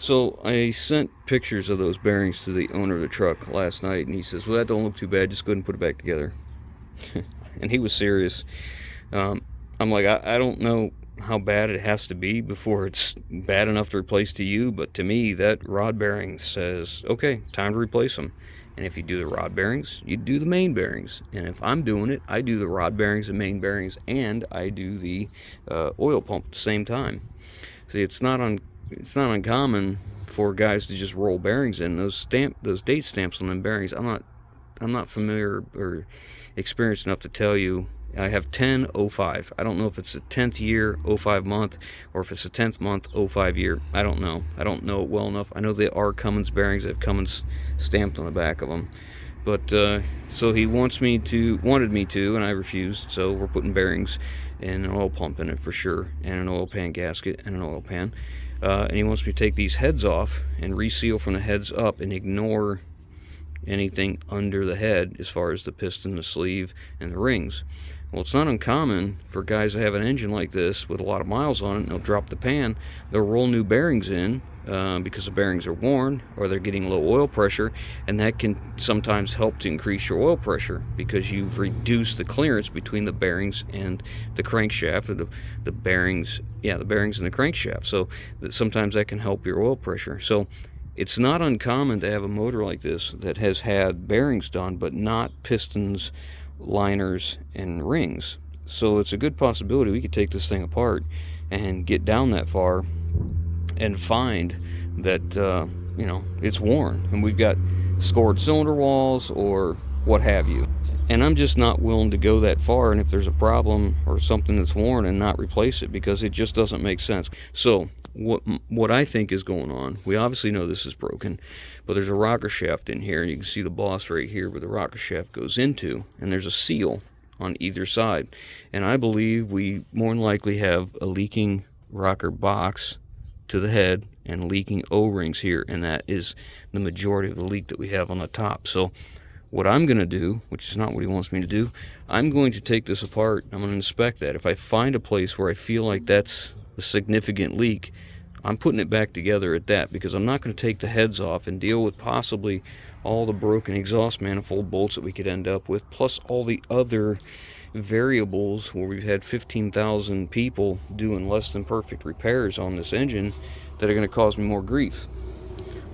So I sent pictures of those bearings to the owner of the truck last night, and he says, well, that don't look too bad, just go ahead and put it back together. And he was serious. I'm like, I don't know how bad it has to be before it's bad enough to replace to you, but to me, that rod bearing says, okay, time to replace them. And if you do the rod bearings, you do the main bearings. And if I'm doing it, I do the rod bearings and main bearings, and I do the oil pump at the same time. See, it's not uncommon for guys to just roll bearings in. Those date stamps on them bearings, I'm not familiar or experienced enough to tell you. I have 10/05. I don't know if it's the 10th year 05 month or if it's the 10th month 05 year. I don't know. I don't know it well enough. I know they are Cummins bearings. They have Cummins stamped on the back of them. But so he wanted me to, and I refused. So we're putting bearings and an oil pump in it for sure, and an oil pan gasket and an oil pan. And he wants me to take these heads off and reseal from the heads up and ignore anything under the head as far as the piston, the sleeve, and the rings. Well, it's not uncommon for guys that have an engine like this with a lot of miles on it, and they'll drop the pan, they'll roll new bearings in because the bearings are worn or they're getting low oil pressure, and that can sometimes help to increase your oil pressure because you've reduced the clearance between the bearings and the crankshaft, or the bearings and the crankshaft. So sometimes that can help your oil pressure. So it's not uncommon to have a motor like this that has had bearings done, but not pistons, liners, and rings. So it's a good possibility we could take this thing apart and get down that far and find that it's worn, and we've got scored cylinder walls or what have you. And I'm just not willing to go that far, and if there's a problem or something that's worn, and not replace it, because it just doesn't make sense. So what I think is going on, we obviously know this is broken, but there's a rocker shaft in here, and you can see the boss right here where the rocker shaft goes into, and there's a seal on either side. And I believe we more than likely have a leaking rocker box to the head and leaking O-rings here, and that is the majority of the leak that we have on the top. So what I'm going to do, which is not what he wants me to do, I'm going to take this apart. I'm going to inspect that. If I find a place where I feel like that's a significant leak, I'm putting it back together at that, because I'm not going to take the heads off and deal with possibly all the broken exhaust manifold bolts that we could end up with, plus all the other variables where we've had 15,000 people doing less than perfect repairs on this engine that are going to cause me more grief.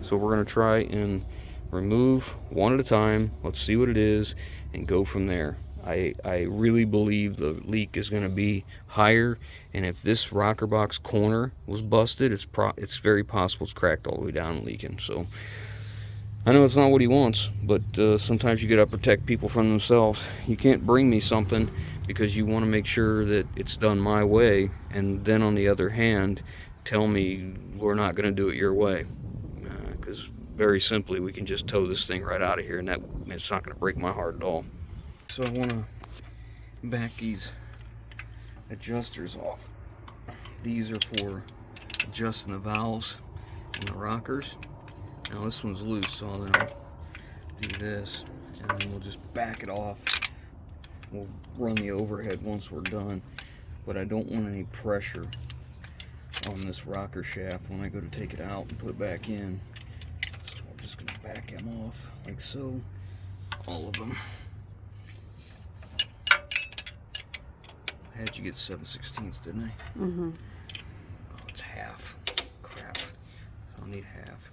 So we're going to try and remove one at a time. Let's see what it is and go from there. I really believe the leak is going to be higher, and if this rocker box corner was busted, it's very possible it's cracked all the way down and leaking. So I know it's not what he wants, but sometimes you got to protect people from themselves. You can't bring me something because you want to make sure that it's done my way, and then on the other hand tell me we're not going to do it your way, because very simply we can just tow this thing right out of here, and it's not going to break my heart at all. So I want to back these adjusters off. These are for adjusting the valves and the rockers. Now this one's loose, so I'll then do this, and then we'll just back it off. We'll run the overhead once we're done, but I don't want any pressure on this rocker shaft when I go to take it out and put it back in. So I'm just going to back them off like so, all of them. I had you get 7/16, didn't I? Mm-hmm. Oh, it's half. Crap. I'll need half.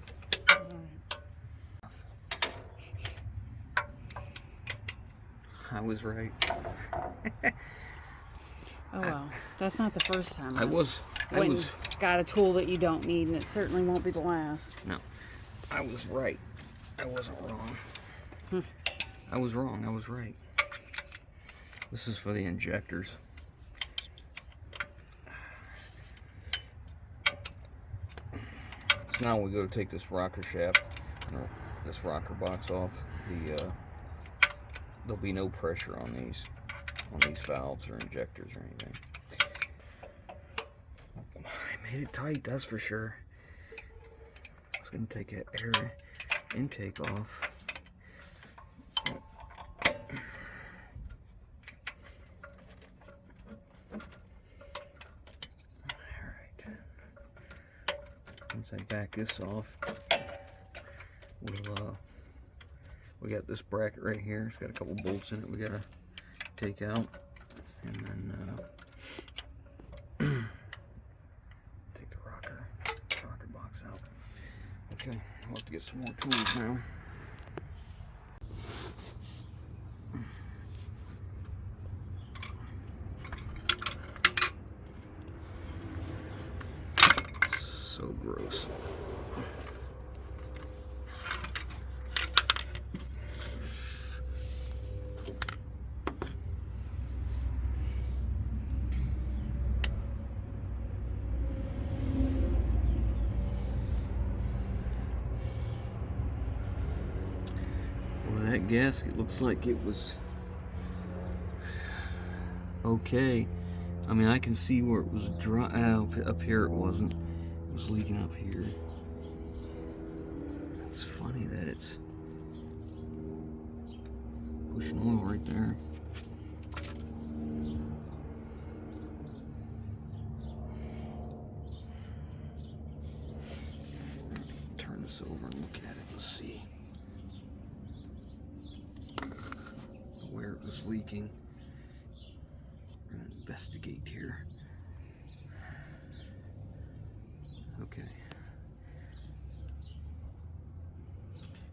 I was right. Oh well, that's not the first time. I was got a tool that you don't need, and it certainly won't be the last. No, I was right. I wasn't wrong. I was wrong. I was right. This is for the injectors. So now we go to take this rocker shaft, or this rocker box off. There'll be no pressure on these valves or injectors or anything. I made it tight, that's for sure. I was going to take that air intake off. Alright. Once So I back this off. We got this bracket right here. It's got a couple bolts in it we gotta take out, and then take the rocker box out. Okay, we'll have to get some more tools now. So gross. Well, that gasket looks like it was okay. I mean, I can see where it was dry. Up here it wasn't. It was leaking up here. It's funny that it's pushing oil right there. Turn this over and look at it and see where it was leaking. We're gonna investigate here. Okay.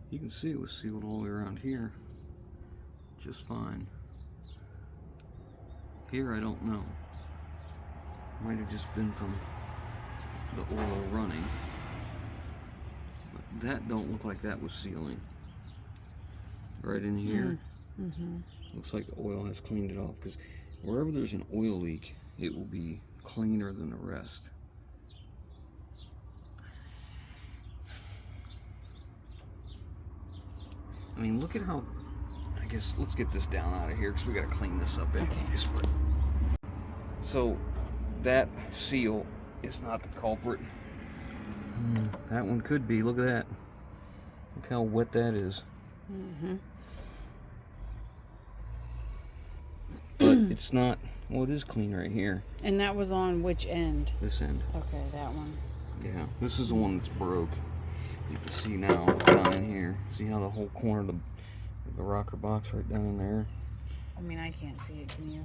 You can see it was sealed all the way around here just fine. Here I don't know. Might have just been from the oil running. But that don't look like that was sealing. Right in here. Looks like the oil has cleaned it off, because wherever there's an oil leak, it will be cleaner than the rest. I mean, look at how, I guess, let's get this down out of here because we got to clean this up anyways. But, so, that seal is not the culprit. That one could be. Look at that. Look how wet that is. But it's not, well, it is clean right here. And that was on which end? This end. Okay, that one. Yeah, this is the one that's broke. You can see now down in here. See how the whole corner of the rocker box right down in there? I mean, I can't see it, can you?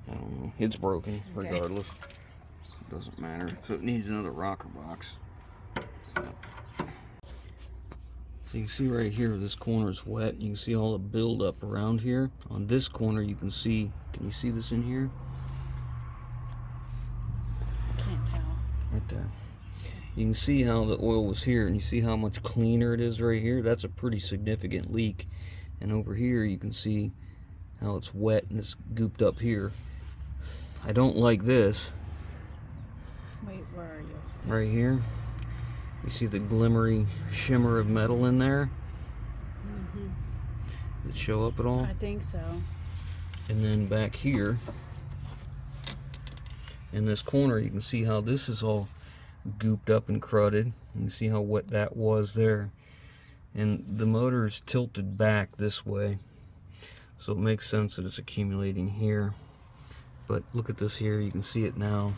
I don't know. It's broken regardless. It doesn't matter. So it needs another rocker box. So you can see right here, this corner is wet. You can see all the buildup around here. On this corner, you can see, can you see this in here? Can't tell. Right there. You can see how the oil was here, and you see how much cleaner it is right here. That's a pretty significant leak. And over here, you can see how it's wet and it's gooped up here. I don't like this. Wait, where are you? Right here. You see the glimmery shimmer of metal in there? Does it show up at all? I think so. And then back here, in this corner, you can see how this is all gooped up and cruddy. You can see how wet that was there. And the motor is tilted back this way, so it makes sense that it's accumulating here. But look at this here, you can see it now.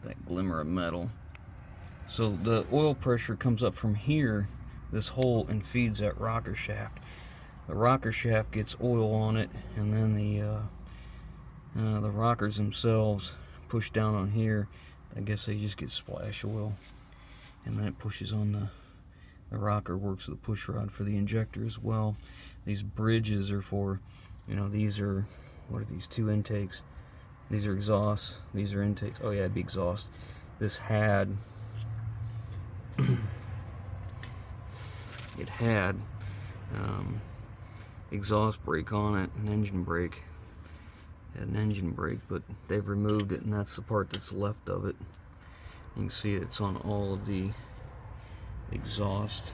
That glimmer of metal. So the oil pressure comes up from here, this hole, and feeds that rocker shaft. The rocker shaft gets oil on it, and then the rockers themselves push down on here. I guess they just get splash oil, and then it pushes on the rocker, works with the push rod for the injector as well. These bridges are for, you know, these are, what are these, two intakes? These are exhausts, these are intakes. Oh yeah, it'd be exhaust. This had, it had exhaust brake on it, an engine brake. Had an engine brake, but they've removed it, and that's the part that's left of it. You can see it's on all of the exhaust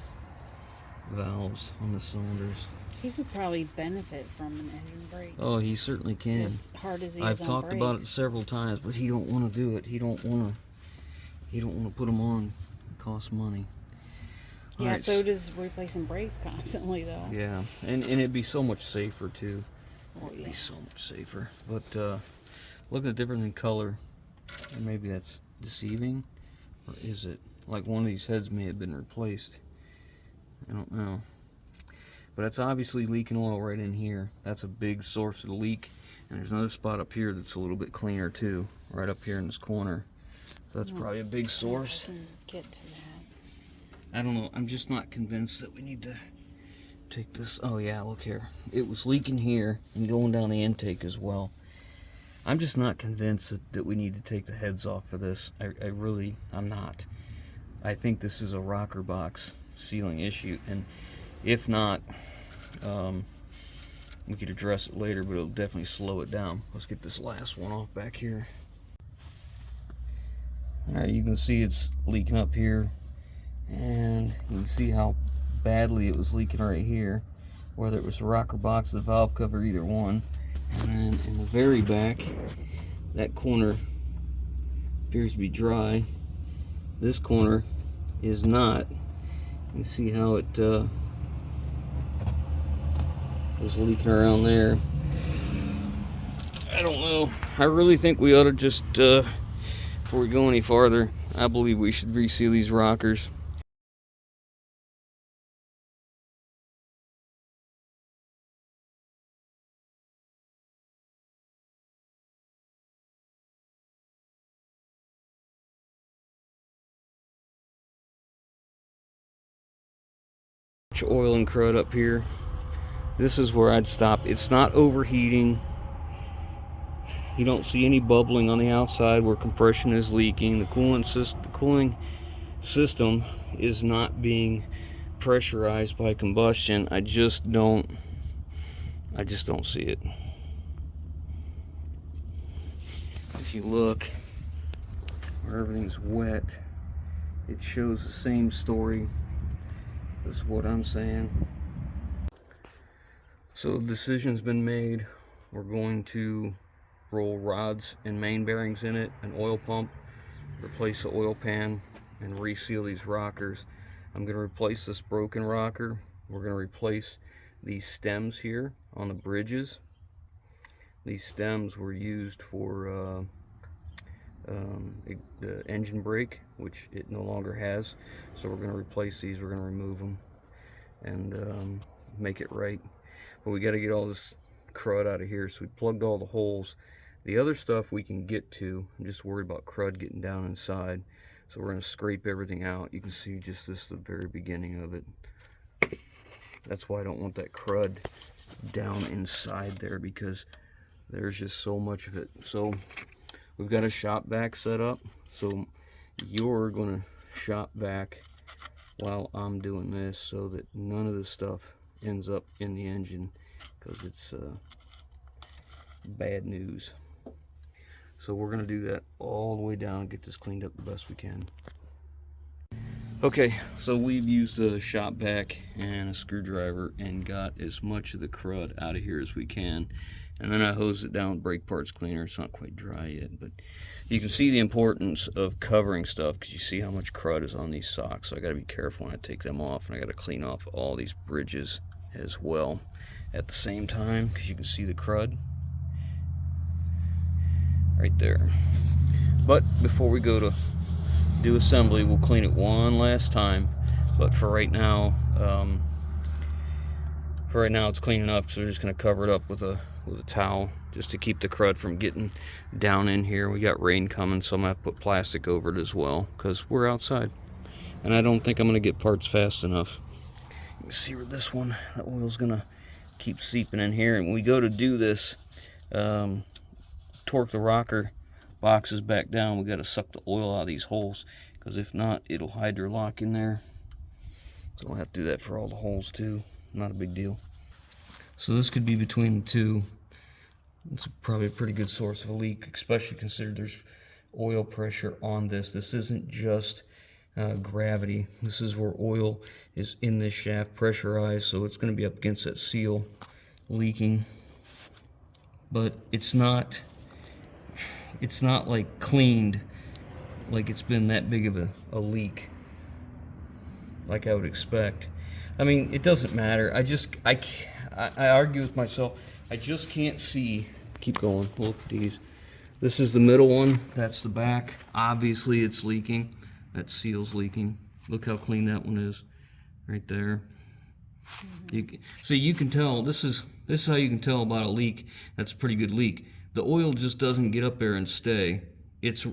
valves on the cylinders. He could probably benefit from an engine brake. Oh, he certainly can. As hard as he I've is on talked about it brakes. several times, but he don't want to do it. He don't want to put them on. It costs money. Yeah, Alright, so does replacing brakes constantly, though. yeah, and it'd be so much safer too. Oh, It'd yeah. be so much safer. But Look at the difference in color. And maybe that's deceiving, or is it? Like one of these heads may have been replaced. I don't know. But it's obviously leaking oil right in here. That's a big source of the leak. And there's another spot up here that's a little bit cleaner too, right up here in this corner. So that's probably a big source. I can get to that. I don't know. I'm just not convinced that we need to take this. Oh yeah, look here. It was leaking here and going down the intake as well. I'm just not convinced that we need to take the heads off for this. I'm not. I think this is a rocker box sealing issue, and if not, we could address it later, but it'll definitely slow it down. Let's get this last one off back here. Alright, you can see it's leaking up here, and you can see how badly it was leaking right here, whether it was the rocker box, the valve cover, either one. And then in the very back, that corner appears to be dry. This corner is not. You see how it was leaking around there. I don't know. I really think we ought to just, before we go any farther, I believe we should reseal these rockers. Oil and crud up here. This is where I'd stop. It's not overheating. You don't see any bubbling on the outside where compression is leaking. The cooling system is not being pressurized by combustion. I just don't see it. If you look where everything's wet, it shows the same story. This is what I'm saying. So the decision's been made. We're going to roll rods and main bearings in it, an oil pump, replace the oil pan, and reseal these rockers. I'm going to replace this broken rocker. We're going to replace these stems here on the bridges. These stems were used for the engine brake, which it no longer has. So we're going to replace these. We're going to remove them and make it right. But we got to get all this crud out of here. So we plugged all the holes. The other stuff we can get to. I'm just worried about crud getting down inside. So we're going to scrape everything out. You can see just this the very beginning of it. That's why I don't want that crud down inside there, because there's just so much of it. So we've got a shop vac set up. So you're going to shop vac while I'm doing this, so that none of this stuff ends up in the engine, because it's bad news. So we're going to do that all the way down, get this cleaned up the best we can. Okay, so we've used a shop vac and a screwdriver and got as much of the crud out of here as we can. And then I hosed it down with brake parts cleaner. It's not quite dry yet, but you can see the importance of covering stuff, because you see how much crud is on these socks. So I got to be careful when I take them off, and I got to clean off all these bridges as well at the same time, because you can see the crud right there. But before we go to do assembly, we'll clean it one last time. But for right now, it's clean enough, so we're just going to cover it up with a towel, just to keep the crud from getting down in here. We got rain coming, so I'm going to put plastic over it as well, because we're outside. And I don't think I'm going to get parts fast enough. You can see where this one, that oil's going to keep seeping in here. And when we go to do this, torque the rocker boxes back down, we got to suck the oil out of these holes, because if not, it'll hydrolock in there. So we'll have to do that for all the holes too. Not a big deal. So this could be between the two. It's probably a pretty good source of a leak, especially considered there's oil pressure on this. This isn't just gravity. This is where oil is in this shaft, pressurized, so it's going to be up against that seal, leaking. But it's not like cleaned, like it's been that big of a leak, like I would expect. I mean, it doesn't matter. I argue with myself. I just can't see. Keep going. Look at these. This is the middle one. That's the back. Obviously, it's leaking. That seal's leaking. Look how clean that one is, right there. So you can tell. This is how you can tell about a leak. That's a pretty good leak. The oil just doesn't get up there and stay. It's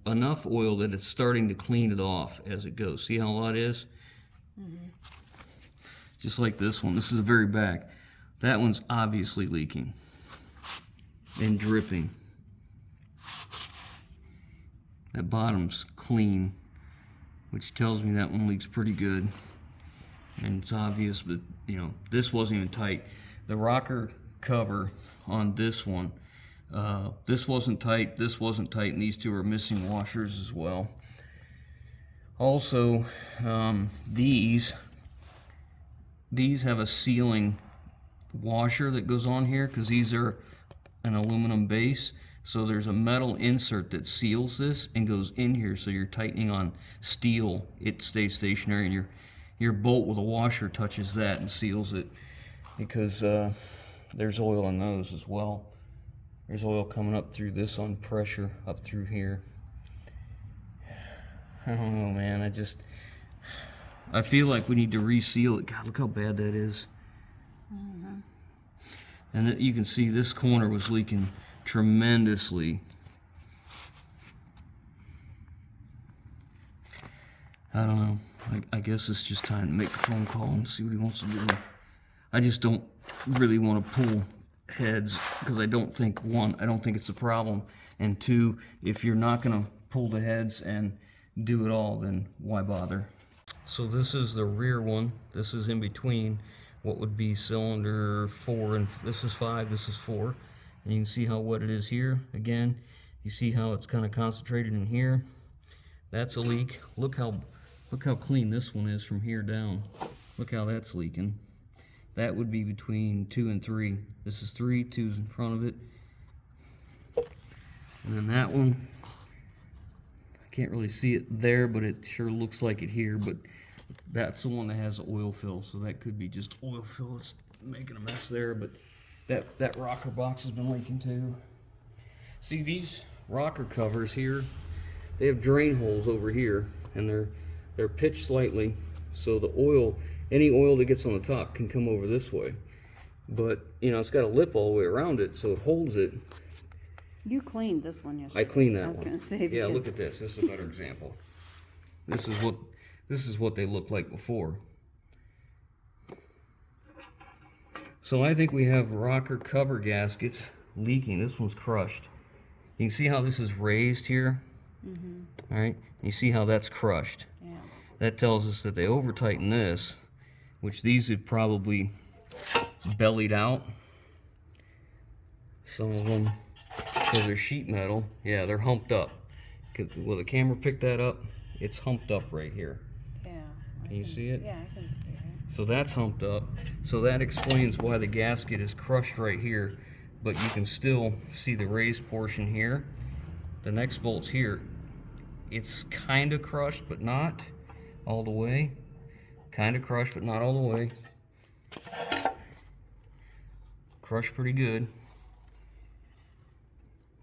enough oil that it's starting to clean it off as it goes. See how a lot is? Just like this one. This is the very back. That one's obviously leaking and dripping. That bottom's clean, which tells me that one leaks pretty good. And it's obvious, but you know, this wasn't even tight. The rocker cover on this one, this wasn't tight, and these two are missing washers as well. Also, these have a sealing washer that goes on here because these are an aluminum base. So there's a metal insert that seals this and goes in here, so you're tightening on steel, it stays stationary, and your bolt with a washer touches that and seals it, because there's oil on those as well. There's oil coming up through this on pressure up through here. I don't know, man. I feel like we need to reseal it. God, look how bad that is. And you can see this corner was leaking tremendously. I don't know. I guess it's just time to make a phone call and see what he wants to do. I just don't really want to pull heads because I don't think, one, I don't think it's a problem, and two, if you're not going to pull the heads and do it all, then why bother? So this is the rear one. This is in between what would be cylinder 4 and this is 5, this is 4. And you can see how wet it is here. Again, you see how it's kind of concentrated in here. That's a leak. Look how clean this one is from here down. Look how that's leaking. That would be between 2 and 3. This is 3, 2's in front of it. And then that one, I can't really see it there, but it sure looks like it here. But that's the one that has oil fill, so that could be just oil fill. It's making a mess there, but that rocker box has been leaking too. See, these rocker covers here, they have drain holes over here, and they're pitched slightly, so the oil, any oil that gets on the top can come over this way. But you know, it's got a lip all the way around it, so it holds it. You cleaned this one yesterday. I cleaned that one. I was going to say. Yeah, look at this. This is a better example. This is what they looked like before. So I think we have rocker cover gaskets leaking. This one's crushed. You can see how this is raised here. All right, you see how that's crushed. Yeah. That tells us that they over tightened this, which these have probably bellied out. Some of them, because they're sheet metal, yeah, they're humped up. Will the camera pick that up? It's humped up right here. Yeah. Can you see it? Yeah, I can see it. So that's humped up. So that explains why the gasket is crushed right here, but you can still see the raised portion here. The next bolt's here. It's kind of crushed, but not all the way. Kind of crushed, but not all the way. Crushed pretty good.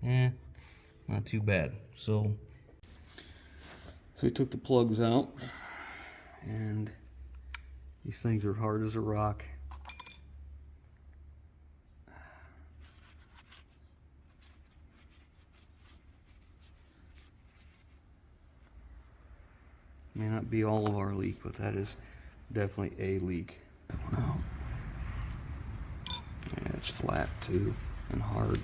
Not too bad. So we took the plugs out, and these things are hard as a rock. May not be all of our leak, but that is definitely a leak. Wow. Yeah, it's flat too and hard.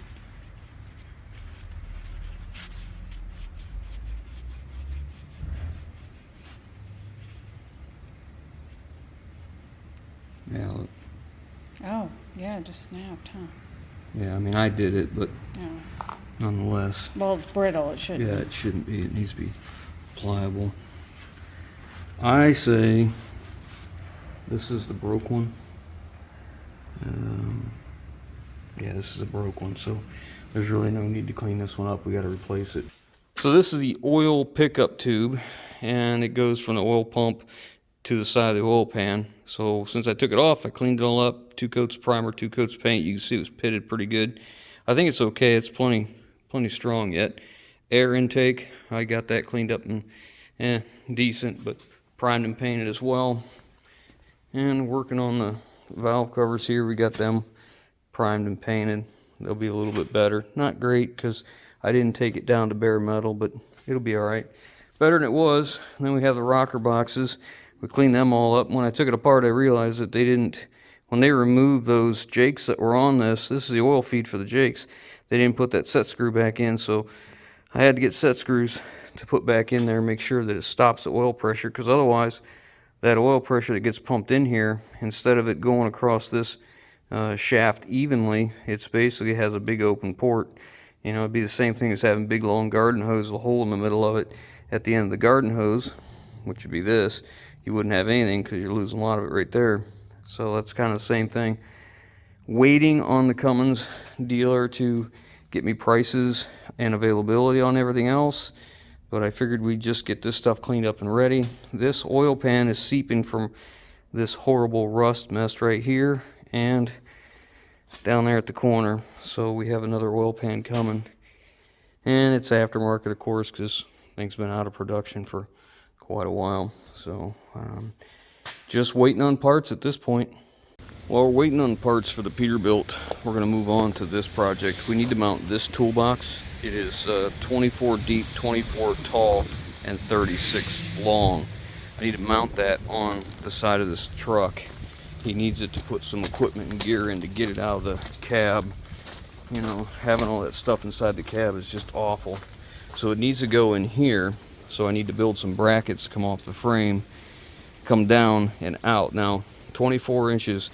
Yeah, look. Oh, yeah, just snapped, huh? Yeah, I mean, I did it, but Yeah. nonetheless. Well, it's brittle. It shouldn't. Yeah, it shouldn't be. It needs to be pliable. I say this is the broke one. Yeah, this is a broke one, so there's really no need to clean this one up. We got to replace it. So this is the oil pickup tube, and it goes from the oil pump to the side of the oil pan. So since I took it off, I cleaned it all up. 2 coats of primer, 2 coats of paint. You can see it was pitted pretty good. I think it's okay. It's plenty plenty strong yet. Air intake, I got that cleaned up and decent, but primed and painted as well. And working on the valve covers here, we got them primed and painted. They'll be a little bit better. Not great because I didn't take it down to bare metal, but it'll be all right. Better than it was. And then we have the rocker boxes. We cleaned them all up. When I took it apart, I realized that they didn't, when they removed those jakes that were on this is the oil feed for the jakes, they didn't put that set screw back in, so I had to get set screws to put back in there and make sure that it stops the oil pressure, because otherwise that oil pressure that gets pumped in here, instead of it going across this shaft evenly, it's basically has a big open port. You know, it'd be the same thing as having a big long garden hose with a hole in the middle of it at the end of the garden hose, which would be this. You wouldn't have anything because you're losing a lot of it right there. So that's kind of the same thing. Waiting on the Cummins dealer to get me prices and availability on everything else, but I figured we'd just get this stuff cleaned up and ready. This oil pan is seeping from this horrible rust mess right here and down there at the corner, so we have another oil pan coming, and it's aftermarket, of course, because things been out of production for quite a while. So just waiting on parts at this point. While we're waiting on parts for the Peterbilt, we're going to move on to this project. We need to mount this toolbox. It is 24 deep, 24 tall, and 36 long. I need to mount that on the side of this truck. He needs it to put some equipment and gear in to get it out of the cab. You know, having all that stuff inside the cab is just awful. So it needs to go in here. So I need to build some brackets to come off the frame, come down and out. Now, 24 inches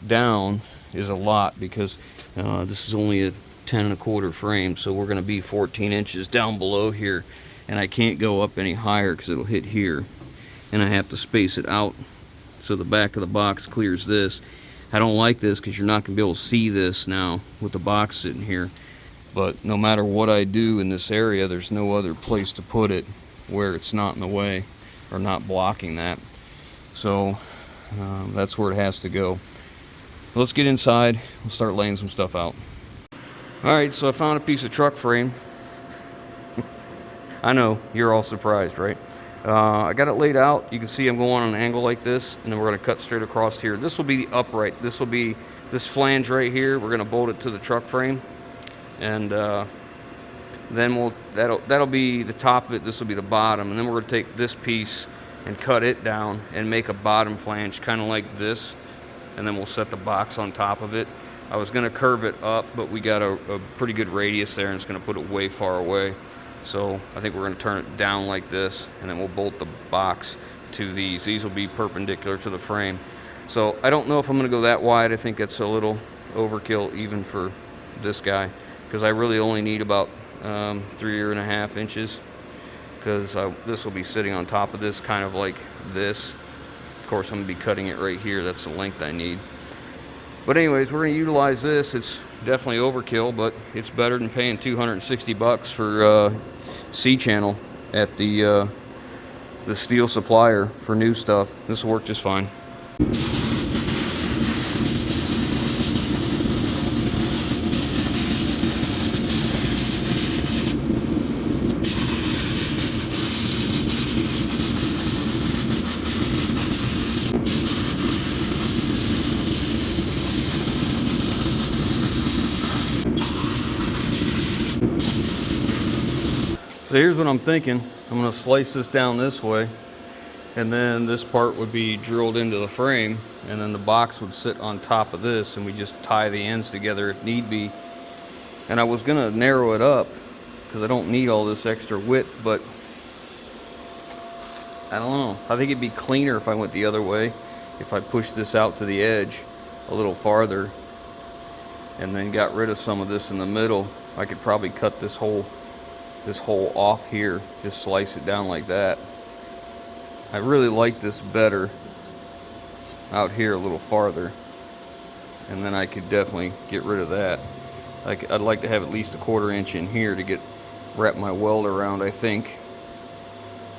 down is a lot because this is only a 10 1/4 frame, so we're going to be 14 inches down below here, and I can't go up any higher because it'll hit here, and I have to space it out so the back of the box clears this. I don't like this because you're not going to be able to see this now with the box sitting here, but no matter what I do in this area, there's no other place to put it where it's not in the way or not blocking that. So that's where it has to go. Let's get inside. We'll start laying some stuff out. Alright, so I found a piece of truck frame. I know, you're all surprised, right? I got it laid out. You can see I'm going on an angle like this, and then we're going to cut straight across here. This will be the upright. This will be this flange right here. We're going to bolt it to the truck frame, and then that'll be the top of it. This will be the bottom, and then we're going to take this piece and cut it down and make a bottom flange, kind of like this, and then we'll set the box on top of it. I was going to curve it up, but we got a pretty good radius there, and it's going to put it way far away. So I think we're going to turn it down like this, and then we'll bolt the box to these. These will be perpendicular to the frame. So I don't know if I'm going to go that wide. I think it's a little overkill even for this guy, because I really only need about 3.5 inches, because this will be sitting on top of this, kind of like this. Of course, I'm going to be cutting it right here. That's the length I need. But anyways, we're going to utilize this. It's definitely overkill, but it's better than paying $260 for C-channel at the steel supplier for new stuff. This will work just fine. So here's what I'm thinking. I'm going to slice this down this way, and then this part would be drilled into the frame, and then the box would sit on top of this, and we just tie the ends together if need be. And I was going to narrow it up because I don't need all this extra width, but I don't know. I think it'd be cleaner if I went the other way, if I pushed this out to the edge a little farther and then got rid of some of this in the middle. I could probably cut this hole off here, just slice it down like that. I really like this better out here a little farther, and then I could definitely get rid of that. I'd like to have at least 1/4 inch in here to wrap my weld around, I think.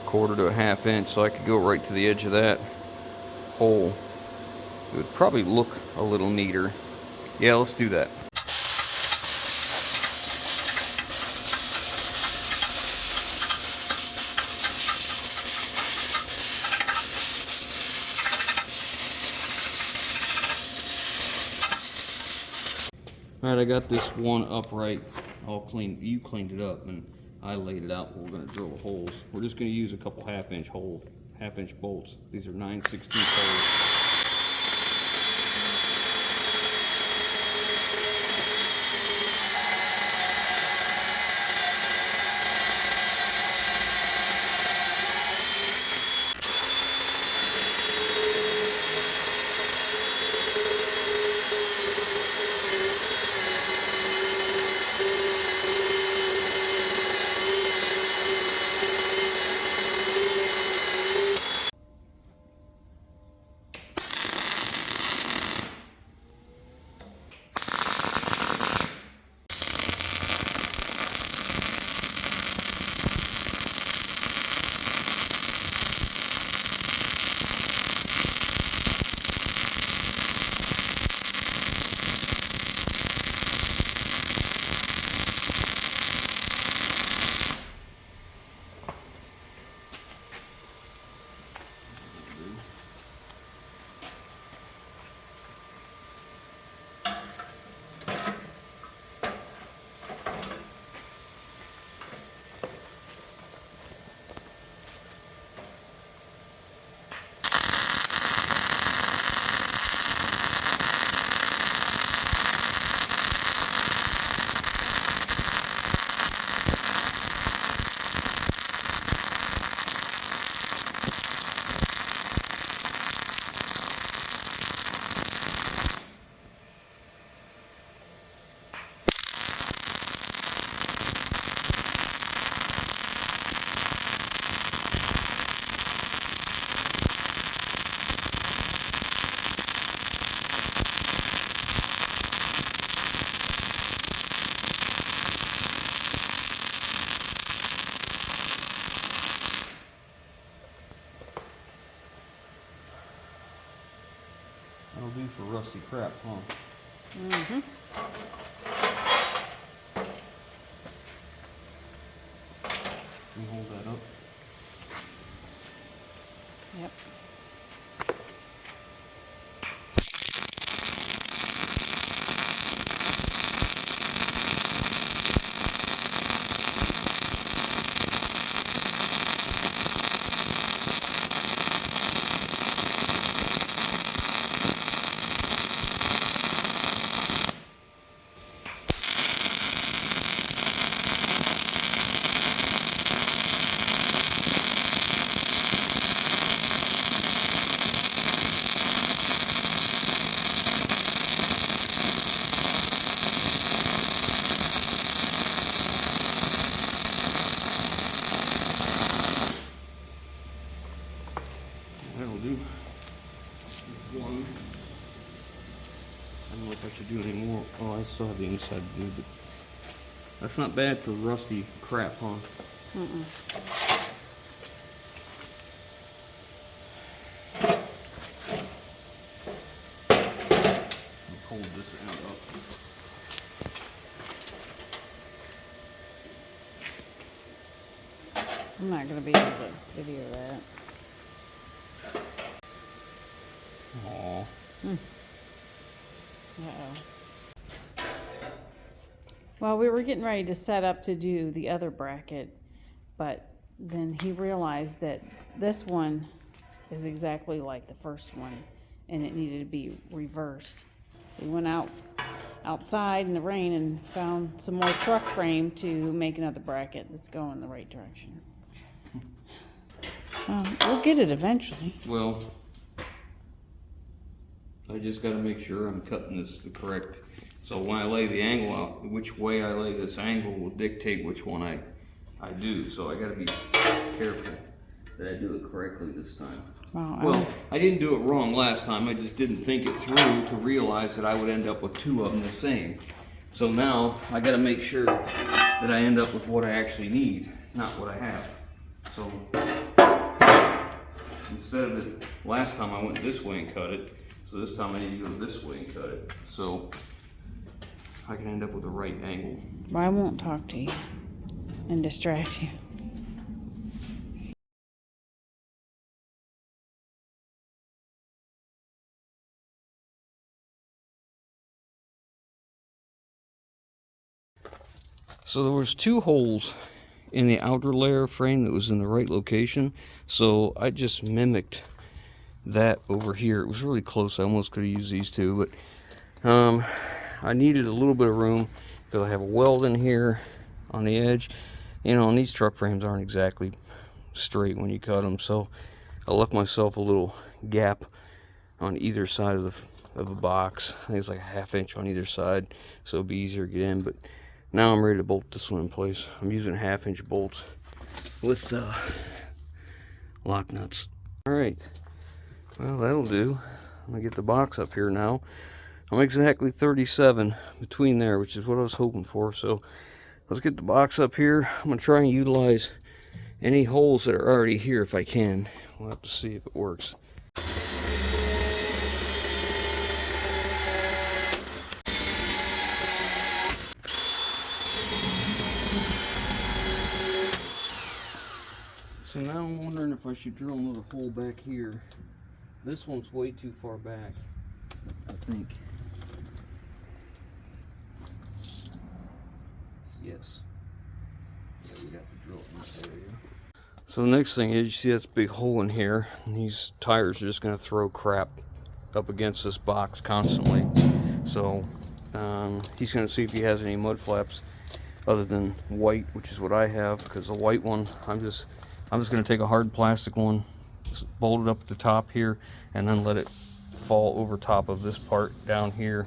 1/4 to 1/2 inch, so I could go right to the edge of that hole. It would probably look a little neater. Yeah, let's do that. Alright, I got this one upright all cleaned. You cleaned it up and I laid it out. We're going to drill the holes. We're just going to use a couple half-inch bolts. These are 9/16 holes. That'll do for rusty crap, huh? Mm-hmm. Can you hold that up? Yep. That'll do. One. I don't know if I should do any more. Oh, I still have the inside to do, but that's not bad for rusty crap, huh? Mm-mm. I'll hold this end up. I'm not going to be able to video that. Aww. Uh-oh. Well, we were getting ready to set up to do the other bracket, but then he realized that this one is exactly like the first one, and it needed to be reversed. We went outside in the rain and found some more truck frame to make another bracket that's going in the right direction. We'll get it eventually. Well, I just got to make sure I'm cutting this the correct. So when I lay the angle out, which way I lay this angle will dictate which one I do. So I got to be careful that I do it correctly this time. Well, I didn't do it wrong last time. I just didn't think it through to realize that I would end up with two of them the same. So now I got to make sure that I end up with what I actually need, not what I have. So instead of it, last time I went this way and cut it, so this time I need to go this way and cut it. So I can end up with the right angle. I won't talk to you and distract you. So there was 2 holes in the outer layer frame that was in the right location, so I just mimicked that over here. It was really close. I almost could have used these 2, but I needed a little bit of room because I have a weld in here on the edge, you know, and these truck frames aren't exactly straight when you cut them, so I left myself a little gap on either side of the box. I think it's like a 1/2 inch on either side, so it'll be easier to get in. But now I'm ready to bolt this one in place. I'm using 1/2 inch bolts with lock nuts. All right, well, that'll do. I'm gonna get the box up here now. I'm exactly 37 between there, which is what I was hoping for. So let's get the box up here. I'm gonna try and utilize any holes that are already here if I can. We'll have to see if it works. So now I'm wondering if I should drill another hole back here. This one's way too far back, I think. Yes. Yeah, we got to drill it in this area. So the next thing is, you see that's a big hole in here, and these tires are just going to throw crap up against this box constantly. So he's going to see if he has any mud flaps other than white, which is what I have, because the white one, I'm just going to take a hard plastic one, just bolt it up at the top here, and then let it fall over top of this part down here,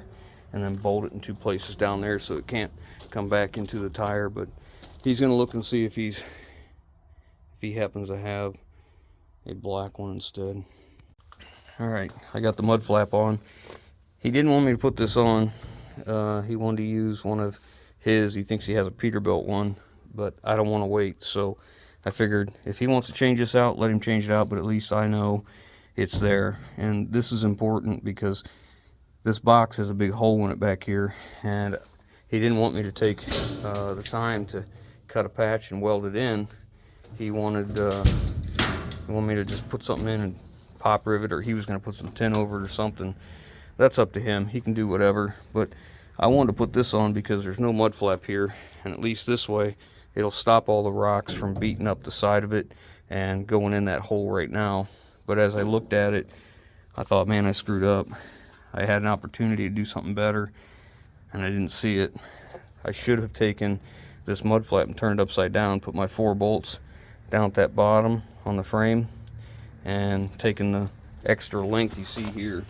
and then bolt it in 2 places down there so it can't come back into the tire. But he's going to look and see if he happens to have a black one instead. All right, I got the mud flap on. He didn't want me to put this on. He wanted to use one of his. He thinks he has a Peterbilt one, but I don't want to wait. So I figured if he wants to change this out, let him change it out, but at least I know it's there. And this is important because this box has a big hole in it back here, and he didn't want me to take the time to cut a patch and weld it in. He wanted me to just put something in and pop rivet, or he was going to put some tin over it or something. That's up to him. He can do whatever, but I wanted to put this on because there's no mud flap here, and at least this way it'll stop all the rocks from beating up the side of it and going in that hole right now. But as I looked at it, I thought, man, I screwed up. I had an opportunity to do something better, and I didn't see it. I should have taken this mud flap and turned it upside down, put my 4 bolts down at that bottom on the frame, and taken the extra length you see here,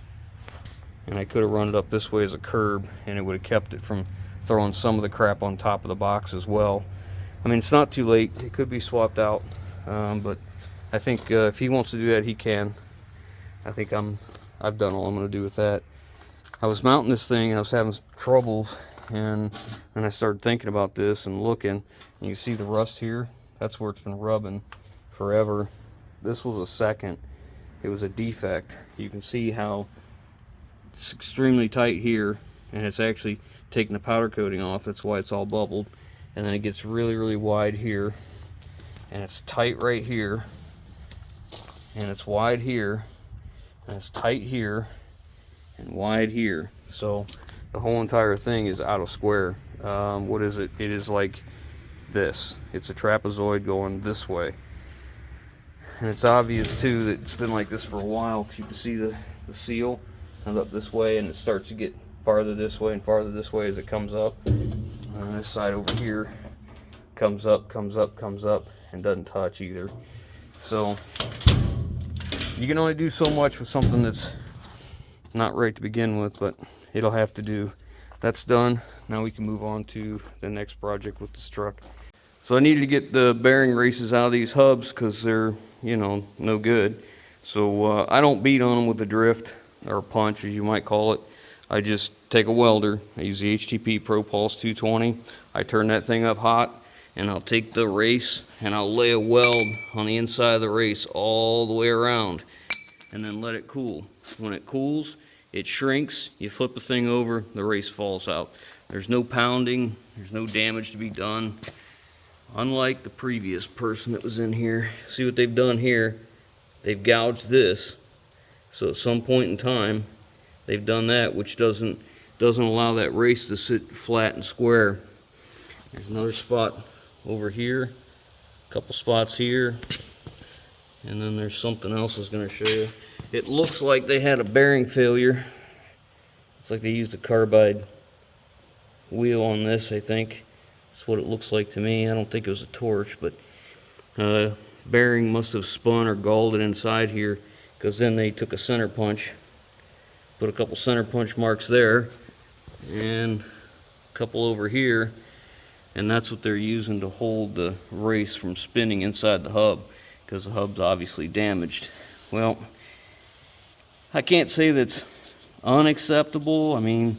and I could have run it up this way as a curb, and it would have kept it from throwing some of the crap on top of the box as well. I mean, it's not too late. It could be swapped out, but I think if he wants to do that, he can. I think I've done all I'm going to do with that. I was mounting this thing, and I was having troubles, and then I started thinking about this and looking, and you see the rust here. That's where it's been rubbing forever. This was a second. It was a defect. You can see how it's extremely tight here, and it's actually taking the powder coating off. That's why it's all bubbled. And then it gets really, really wide here, and it's tight right here, and it's wide here, and it's tight here, and wide here. So the whole entire thing is out of square. What is it? It is like this. It's a trapezoid going this way. And it's obvious too that it's been like this for a while, because you can see the seal comes up this way, and it starts to get farther this way and farther this way as it comes up. And this side over here comes up, and doesn't touch either. So you can only do so much with something that's not right to begin with, but it'll have to do. That's done. Now we can move on to the next project with this truck. So I needed to get the bearing races out of these hubs because they're, you know, no good. So I don't beat on them with a drift or a punch, as you might call it. I just take a welder. I use the HTP Pro Pulse 220. I turn that thing up hot, and I'll take the race and I'll lay a weld on the inside of the race all the way around, and then let it cool. When it cools, it shrinks. You flip the thing over, the race falls out. There's no pounding. There's no damage to be done. Unlike the previous person that was in here. See what they've done here? They've gouged this. So at some point in time, they've done that, which doesn't allow that race to sit flat and square. There's another spot over here, a couple spots here, and then there's something else I was going to show you. It looks like they had a bearing failure. It's like they used a carbide wheel on this, I think. That's what it looks like to me. I don't think it was a torch, but bearing must have spun or galled it inside here, because then they took a center punch, put a couple center punch marks there, and a couple over here, and that's what they're using to hold the race from spinning inside the hub, because the hub's obviously damaged. Well, I can't say that's unacceptable. I mean,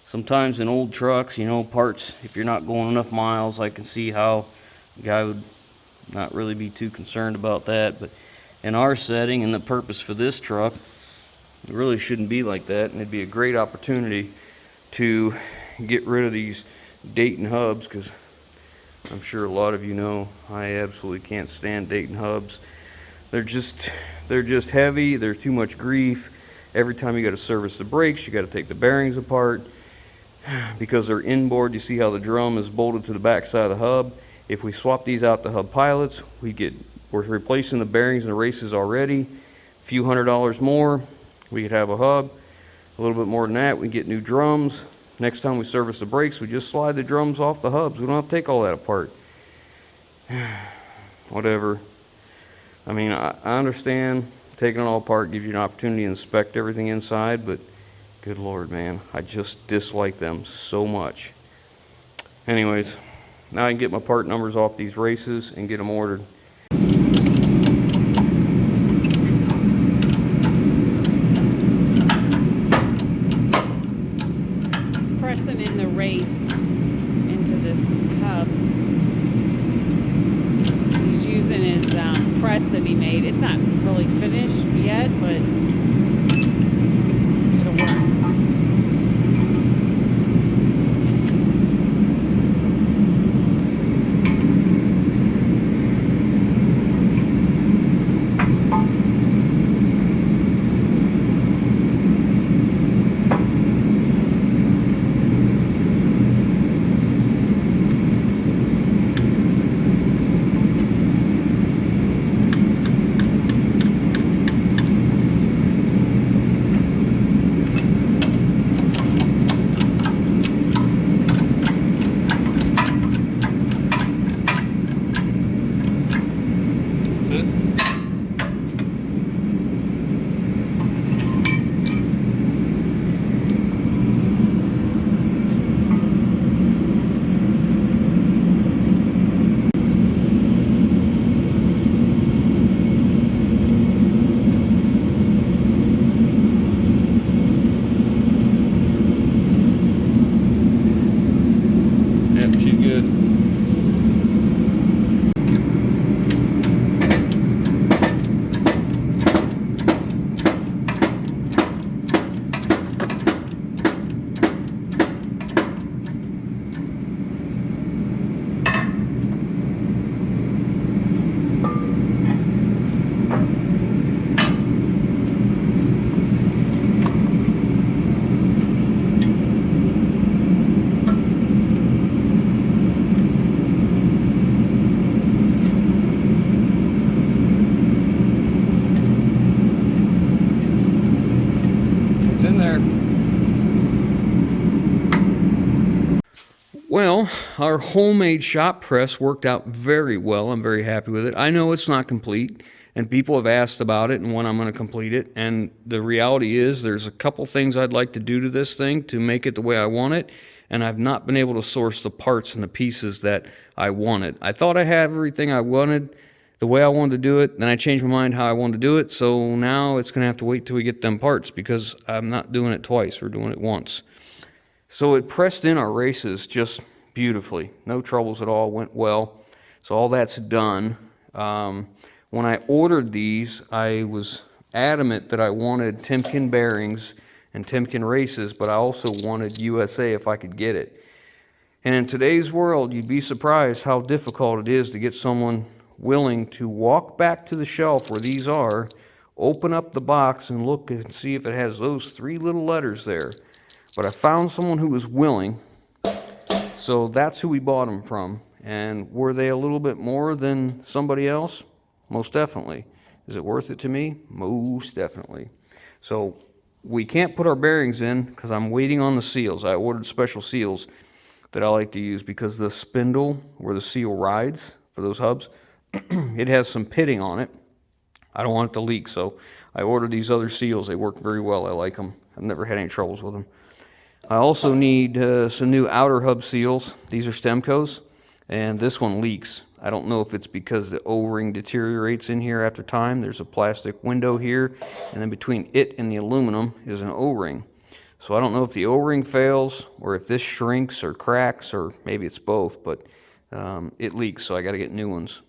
sometimes in old trucks, you know, parts, if you're not going enough miles, I can see how a guy would not really be too concerned about that. But in our setting and the purpose for this truck, it really shouldn't be like that, and it'd be a great opportunity to get rid of these Dayton hubs, because I'm sure a lot of you know I absolutely can't stand Dayton hubs. They're just heavy. There's too much grief. Every time you got to service the brakes, you got to take the bearings apart because they're inboard. You see how the drum is bolted to the back side of the hub. If we swap these out to hub pilots, we're replacing the bearings and the races already. A few $100s more, we could have a hub. A little bit more than that, we get new drums. Next time we service the brakes, we just slide the drums off the hubs. We don't have to take all that apart. Whatever. I mean, I understand taking it all apart gives you an opportunity to inspect everything inside, but good Lord, man, I just dislike them so much. Anyways, now I can get my part numbers off these races and get them ordered. He's pressing in the race into this hub. He's using his press that he made. It's not really finished yet, but it'll work. Well, our homemade shop press worked out very well. I'm very happy with it. I know it's not complete, and people have asked about it and when I'm going to complete it. And the reality is there's a couple things I'd like to do to this thing to make it the way I want it, and I've not been able to source the parts and the pieces that I wanted. I thought I had everything I wanted the way I wanted to do it, then I changed my mind how I wanted to do it, so now it's going to have to wait till we get them parts because I'm not doing it twice. We're doing it once. So it pressed in our races just beautifully. No troubles at all, went well. So all that's done. When I ordered these, I was adamant that I wanted Timken bearings and Timken races, but I also wanted USA if I could get it. And in today's world, you'd be surprised how difficult it is to get someone willing to walk back to the shelf where these are, open up the box and look and see if it has those three little letters there. But I found someone who was willing, So that's who we bought them from. And were they a little bit more than somebody else? Most definitely. Is it worth it to me? Most definitely. So we can't put our bearings in because I'm waiting on the seals. I ordered special seals that I like to use because the spindle where the seal rides for those hubs, it has some pitting on it. I don't want it to leak, so I ordered these other seals. They work very well. I like them. I've never had any troubles with them. I also need some new outer hub seals. These are Stemco's, and this one leaks. I don't know if it's because the O-ring deteriorates in here after time. There's a plastic window here, and then between it and the aluminum is an O-ring. So I don't know if the O-ring fails, or if this shrinks or cracks, or maybe it's both, but it leaks, so I got to get new ones.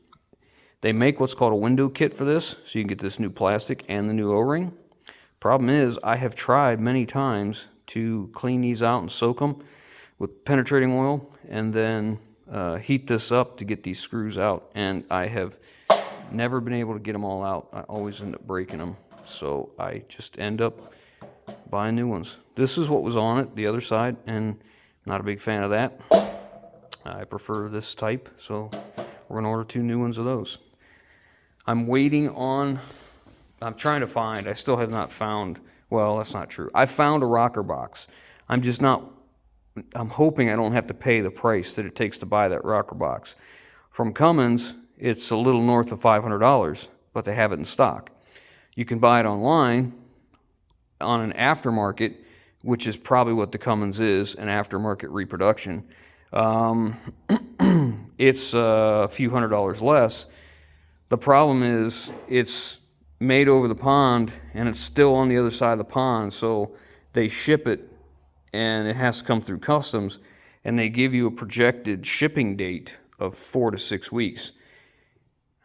They make what's called a window kit for this, so you can get this new plastic and the new O-ring. Problem is, I have tried many times to clean these out and soak them with penetrating oil, and then heat this up to get these screws out, and I have never been able to get them all out. I always end up breaking them, so I just end up buying new ones. This is what was on it, the other side, and not a big fan of that. I prefer this type, so we're going to order 2 new ones of those. I'm trying to find, I still have not found, well, that's not true. I found a rocker box. I'm hoping I don't have to pay the price that it takes to buy that rocker box. From Cummins, it's a little north of $500, but they have it in stock. You can buy it online on an aftermarket, which is probably what the Cummins is, an aftermarket reproduction. It's a few $100s less. The problem is it's made over the pond and it's still on the other side of the pond, so they ship it and it has to come through customs, and they give you a projected shipping date of 4 to 6 weeks.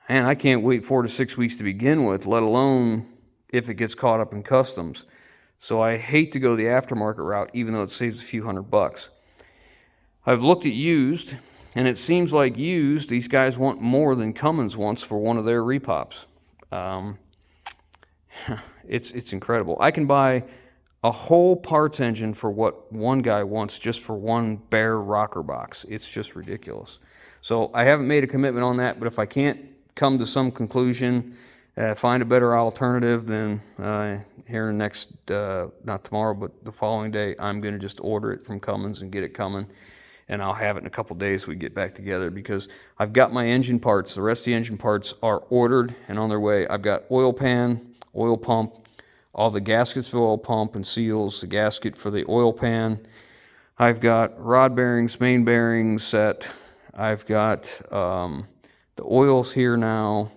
And I can't wait 4 to 6 weeks to begin with, let alone if it gets caught up in customs. So I hate to go the aftermarket route, even though it saves a few $100. I've looked at used, and it seems like used, these guys want more than Cummins wants for one of their repops. It's incredible. I can buy a whole parts engine for what one guy wants just for one bare rocker box. It's just ridiculous. So I haven't made a commitment on that, but if I can't come to some conclusion, find a better alternative, then here in the next, not tomorrow, but the following day, I'm going to just order it from Cummins and get it coming. And I'll have it in a couple days we get back together, because I've got my engine parts. The rest of the engine parts are ordered and on their way. I've got oil pan, oil pump, all the gaskets for oil pump and seals, the gasket for the oil pan. I've got rod bearings, main bearings set. I've got the oils here now.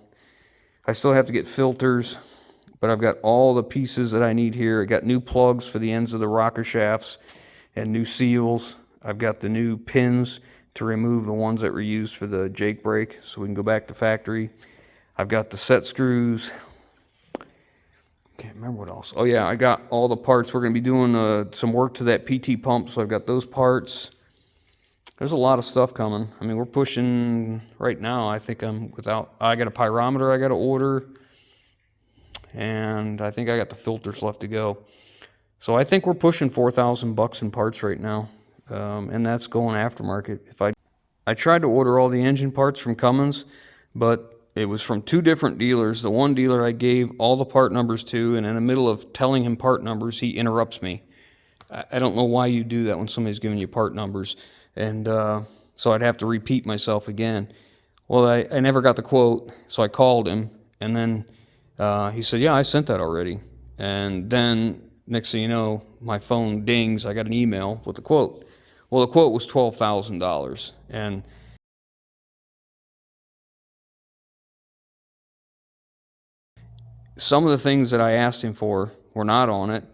I still have to get filters, but I've got all the pieces that I need here. I got new plugs for the ends of the rocker shafts and new seals. I've got the new pins to remove the ones that were used for the Jake brake so we can go back to factory. I've got the set screws. Can't remember what else. Oh yeah, I got all the parts. We're going to be doing some work to that PT pump, so I've got those parts. There's a lot of stuff coming. I mean, we're pushing right now. I think I got a pyrometer I got to order, and I think I got the filters left to go. So I think we're pushing $4,000 in parts right now. And that's going aftermarket. I tried to order all the engine parts from Cummins, but it was from 2 different dealers. The one dealer I gave all the part numbers to, and in the middle of telling him part numbers, he interrupts me. I don't know why you do that when somebody's giving you part numbers. And so I'd have to repeat myself again. Well, I never got the quote, so I called him, and then he said, yeah, I sent that already. And then next thing you know, my phone dings. I got an email with the quote. Well, the quote was $12,000, and some of the things that I asked him for were not on it.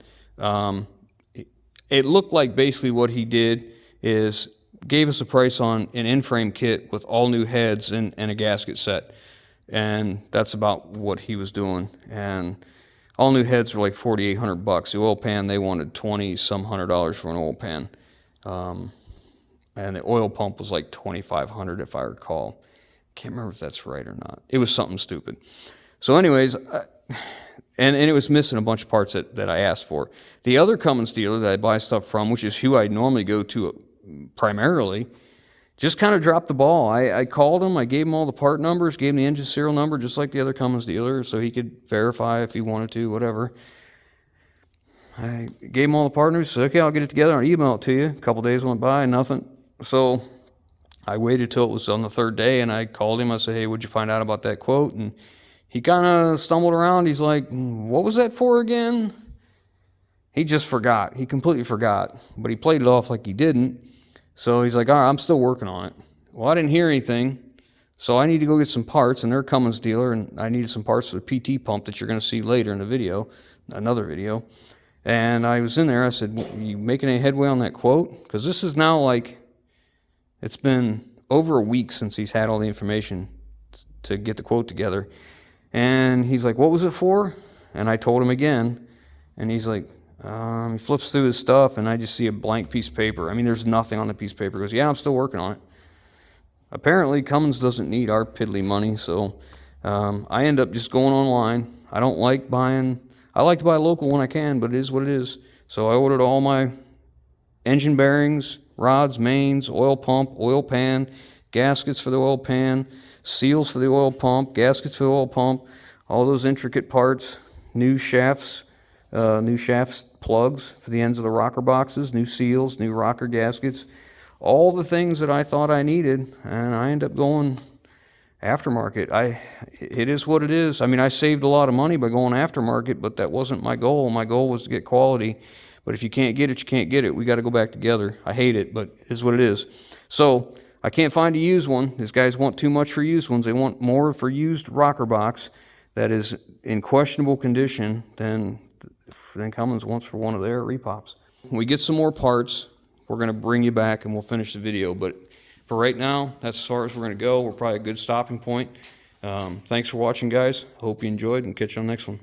It looked like basically what he did is gave us a price on an in-frame kit with all new heads and a gasket set, and that's about what he was doing. And all new heads were like $4,800. The oil pan, they wanted $20-some hundred for an oil pan. And the oil pump was like $2,500 if I recall. Can't remember if that's right or not. It was something stupid. So anyways, and it was missing a bunch of parts that I asked for. The other Cummins dealer that I buy stuff from, which is who I normally go to primarily, just kind of dropped the ball. I called him, I gave him all the part numbers, gave him the engine serial number, just like the other Cummins dealer, so he could verify if he wanted to, whatever. I gave him all the part numbers, said, okay, I'll get it together, I'll email it to you. A couple days went by, nothing. So I waited till it was on the third day, and I called him. I said, hey, what'd you find out about that quote? And he kind of stumbled around. He's like, what was that for again? He just forgot. He completely forgot, but he played it off like he didn't. So he's like, all right, I'm still working on it. Well, I didn't hear anything, so I need to go get some parts, and they're a Cummins dealer, and I needed some parts for the PT pump that you're going to see later in the video, another video. And I was in there. I said, you making any headway on that quote? Because this is now like, it's been over a week since he's had all the information to get the quote together. And he's like, what was it for? And I told him again, and he's like, he flips through his stuff, and I just see a blank piece of paper. I mean, there's nothing on the piece of paper. He goes, yeah, I'm still working on it. Apparently, Cummins doesn't need our piddly money, so I end up just going online. I don't like buying, I like to buy local when I can, but it is what it is. So I ordered all my engine bearings, rods, mains, oil pump, oil pan, gaskets for the oil pan, seals for the oil pump, gaskets for the oil pump, all those intricate parts, new shafts plugs for the ends of the rocker boxes, new seals, new rocker gaskets, all the things that I thought I needed, and I end up going aftermarket. It is what it is. I mean, I saved a lot of money by going aftermarket, but that wasn't my goal. My goal was to get quality. But if you can't get it, you can't get it. We got to go back together. I hate it, but it is what it is. So I can't find a used one. These guys want too much for used ones. They want more for used rocker box that is in questionable condition than Cummins wants for one of their repops. When we get some more parts, we're going to bring you back and we'll finish the video. But for right now, that's as far as we're going to go. We're probably a good stopping point. Thanks for watching, guys. Hope you enjoyed, and catch you on the next one.